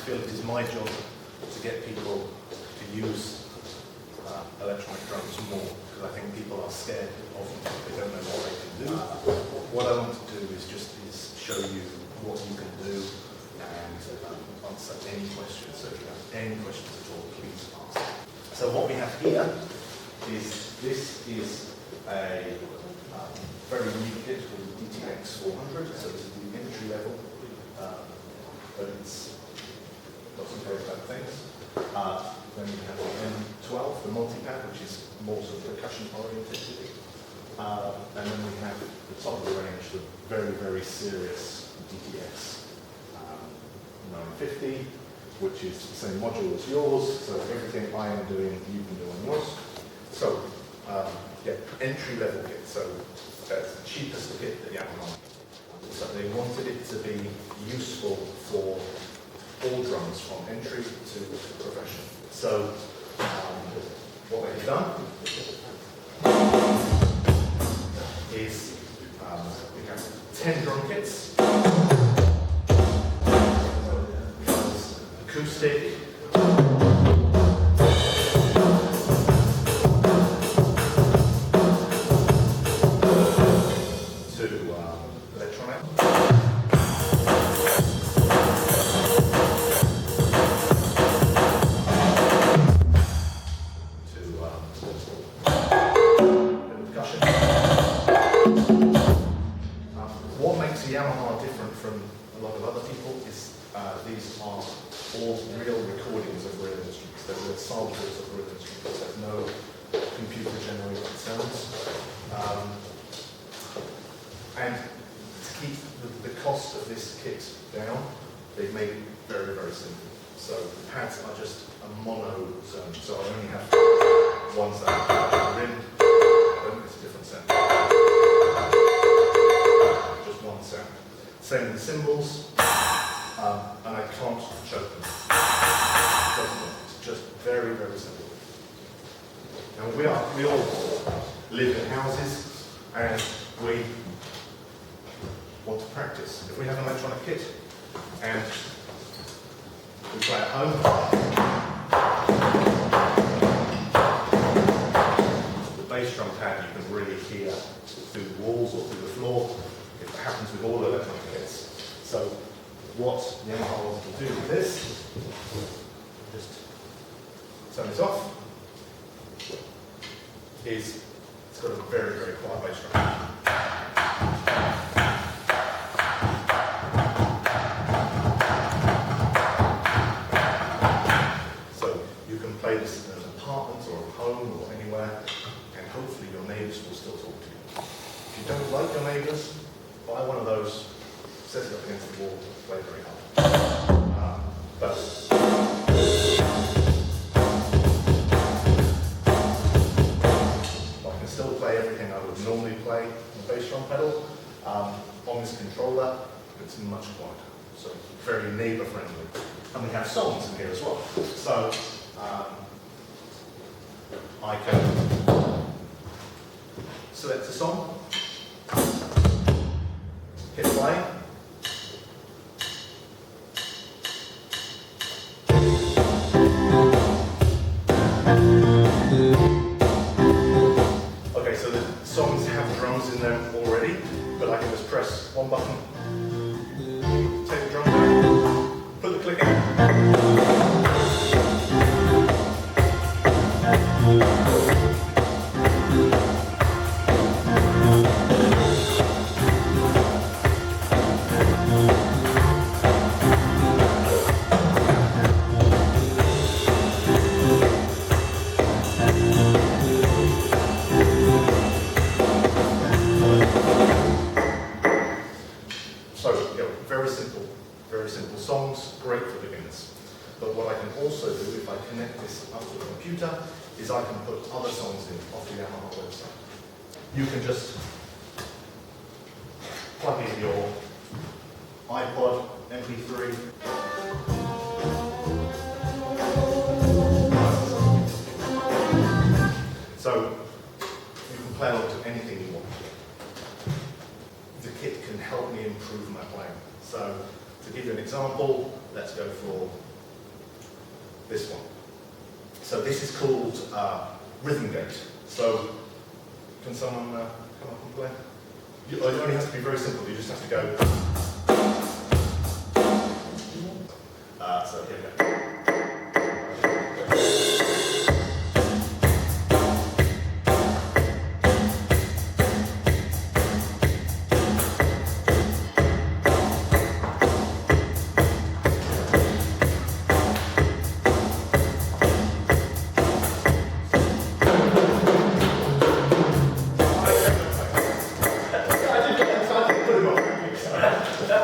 feel it is my job to get people to use electronic drums more, because I think people are scared of them. They don't know what they can do. What I want to do is show you what you can do and answer any questions. So if you have any questions at all, please ask. So what we have here is, this is a very unique kit called the DTX 400. So this is the entry level, but it's got some very bad things. Then we have the M12, the multi-pad, which is more sort of percussion oriented. And then we have the top of the range, the very, very serious DTX 950, which is the same module as yours, so everything I am doing, you can do on yours. So, yeah, entry-level kit, so that's the cheapest kit that Yamaha. So they wanted it to be useful for all drums, from entry to profession. So, what they've done is we have 10 drum kits, acoustic, what makes Yamaha different from a lot of other people is these are all real recordings of real instruments. They're real samples of real instruments. There's no computer-generated sounds. And to keep the cost of this kit down, they've made it very, very simple. So the pads are just a mono zone. So I only have one sound. Rim, it's a different sound. Just one sound. Same with the cymbals, and I can't choke them. It's just very, very simple. Now we all live in houses, and we want to practice. If we have an electronic kit and we play at home, the bass drum pad you can really hear through the walls or through the floor. It happens with all electronic kits. So what Yamaha wants to do with this, just turn this off, is it's got a very, very quiet bass drum. So you can play this in an apartment or at home or anywhere, and hopefully your neighbours will still talk to you. If you don't like your neighbours, buy one of those, set it up against the wall, play very hard. But I can still play everything I would normally play on the bass drum pedal. On this controller, it's much quieter, so very neighbour friendly. And we have songs in here as well. So I can select a song, hit play. Okay, so the songs have drums in them already, but I can just press one button, take the drum down, put the click in. Very simple songs, great for beginners. But what I can also do, if I connect this up to the computer, is I can put other songs in off the Yamaha website. You can just plug in your iPod, MP3. So you can play along to anything you want. The kit can help me improve my playing. So to give you an example, let's go for this one. So this is called rhythm gate. So can someone come up and play? It only has to be very simple. You just have to go. So here we go.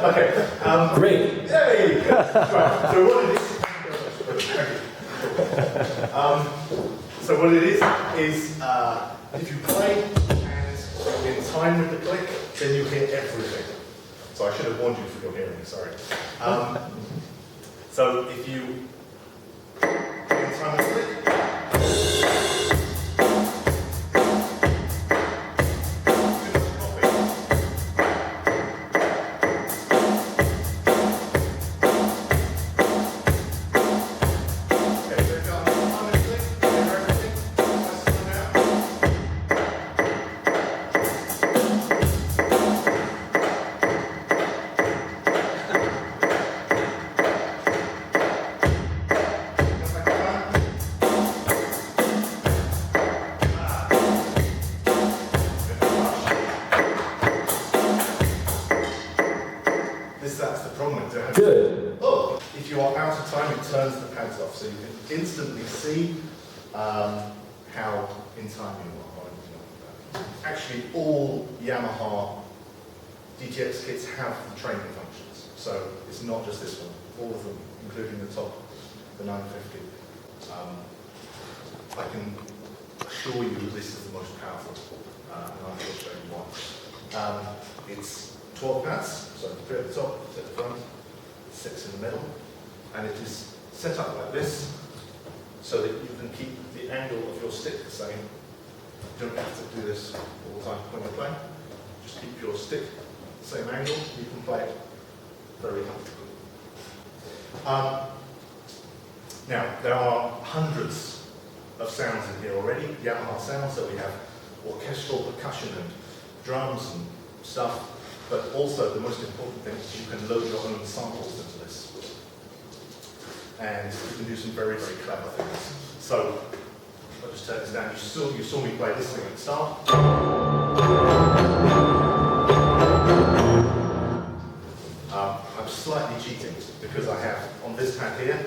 Okay. Great. Yay! Right. So what it is? So what it is if you play and in time with the click, then you hear everything. So I should have warned you for your hearing. Sorry. So if you play in time with the click. That's the problem with doing it. Good. Oh, if you are out of time, it turns the pads off, so you can instantly see how in time you are. Actually, all Yamaha DTX kits have the training functions, so it's not just this one. All of them, including the top, the 950. I can assure you that this is the most powerful, and I will show you why. It's 12 pads, so 3 at the top, 6 at the front, 6 in the middle, and it is set up like this so that you can keep the angle of your stick the same. You don't have to do this all the time when you play. Just keep your stick the same angle, you can play it very comfortably. Now, there are hundreds of sounds in here already, Yamaha sounds, so we have orchestral percussion and drums and stuff. But also, the most important thing is you can load your own samples into this. And you can do some very, very clever things. So, I'll just turn this down. You saw me play this thing at the start. I'm slightly cheating because I have, on this pad here,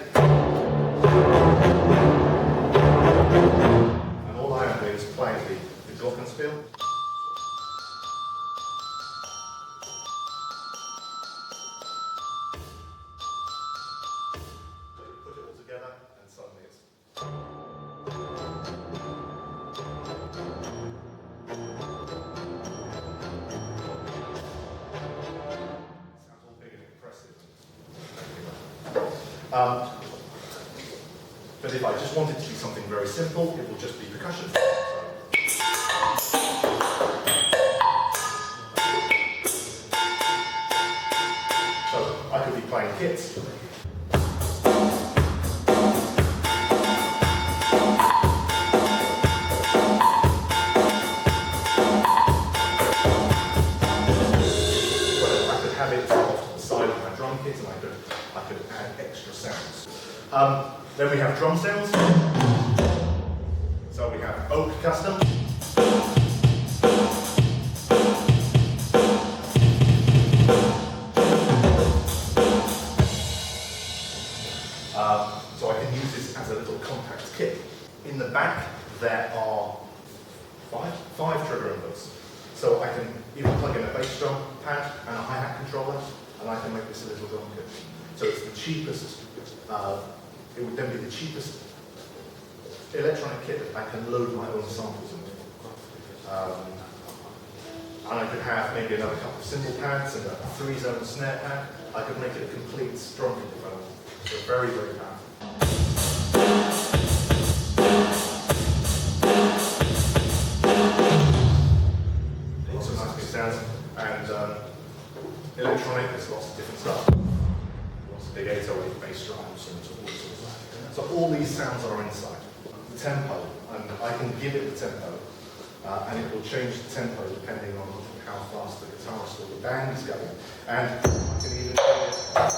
and all I am doing is playing the glockenspiel. But if I just wanted to do something very simple, it will just be percussion. So I could be playing kits. And I could add extra sounds. Then we have drum sounds. So we have Oak Custom. So I can use this as a little compact kit. In the back there are five trigger inputs. So I can even plug in a bass drum pad and a hi-hat controller, and I can make this a little drum kit. So it's the cheapest, it would then be the cheapest electronic kit that I can load my own samples into. And I could have maybe another couple of cymbal pads and a 3-zone snare pad. I could make it a complete drum kit development. So very, very powerful. Lots of nice big sounds. And electronic, there's lots of different stuff. Lots of big 808 bass drums and all sorts of that. So all these sounds are inside. The tempo, and I can give it the tempo, and it will change the tempo depending on how fast the guitarist or the band is going. And I can even change it.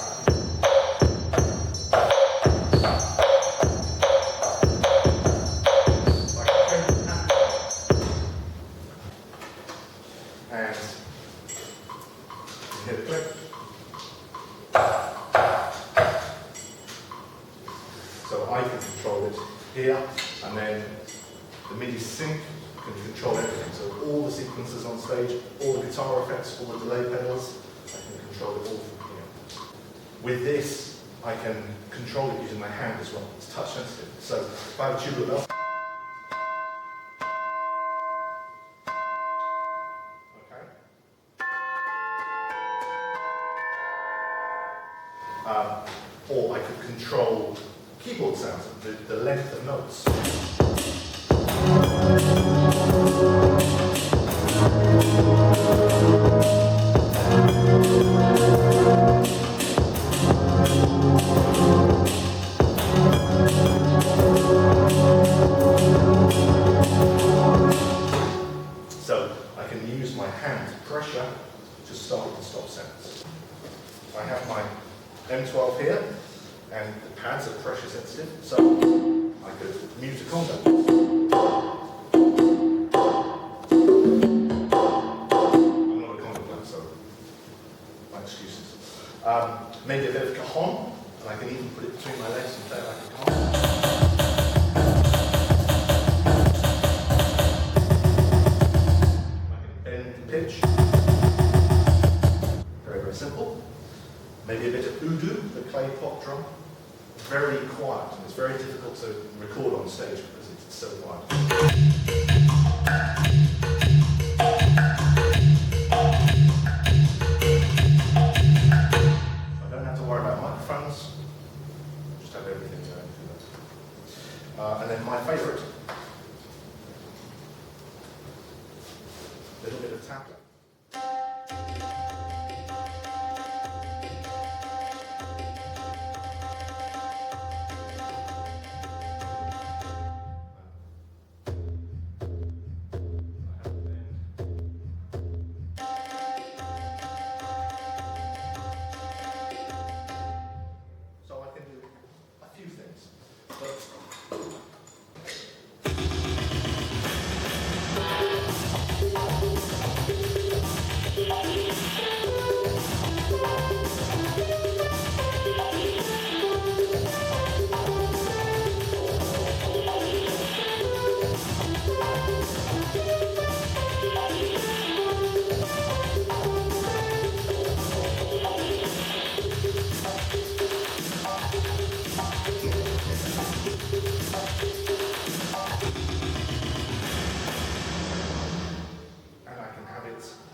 And hit a click. So I can control it here, and then the MIDI sync can control everything. So all the sequences on stage, all the guitar effects, all the delay pedals, I can control it all from here. With this, I can control it using my hand as well. It's touch sensitive. So if I have a tubular bell, or I could control keyboard sounds, the length of notes. So I can use my hand pressure to start and stop sounds. I have my M12 here, and the pads are pressure sensitive, so I could mute a conga. I'm not a conga player, so my excuses. Maybe a bit of cajon, and I can even put it between my legs and play it like a cajon. I can bend the pitch. Very, very simple. Maybe a bit of udu, the clay pot drum. Very quiet, and it's very difficult to record on stage because it's so quiet. I don't have to worry about microphones, just have everything going through that. And then my favourite, a little bit of tabla.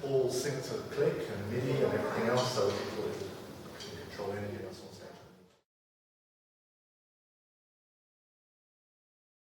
All synced to click and MIDI and everything else, so people can control any of us.